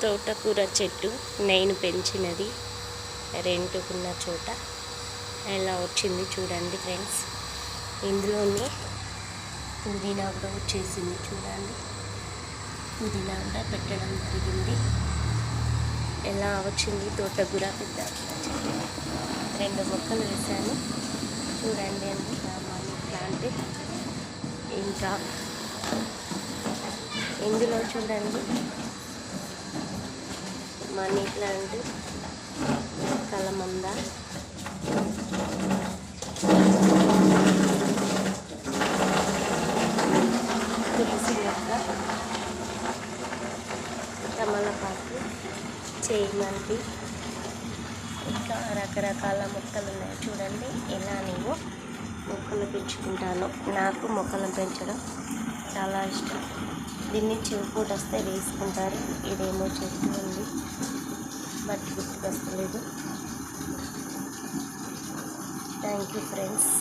తోటకూర చెట్టు నేను పెంచినది రెంట్కున్న చోట ఎలా వచ్చింది చూడండి ఫ్రెండ్స్. ఇందులోనే పుదీనా కూడా వచ్చేసింది చూడండి. పుదీనా కూడా పెట్టడం జరిగింది. ఎలా వచ్చింది తోటకూర పెద్ద చెట్టు. 2 మొక్కలు వేసాను చూడండి. అంత మనీ ప్లాంట్. ఇంకా ఇందులో చూడండి మనీ ప్లాంట్, కలమంద, తులసి మొక్క, తమలపాకు, చేమంతి, ఇంకా రకరకాల మొక్కలు ఉన్నాయి చూడండి. ఇలా నేను మొక్కలు పెంచుకుంటాను. నాకు మొక్కలు పెంచడం చాలా ఇష్టం. దీన్ని చెవిపోటు వస్తే వేసుకుంటారు. ఇదేమో చెట్టు ఉంది, బట్ గుర్తుకొస్తలేదు. Thank you friends.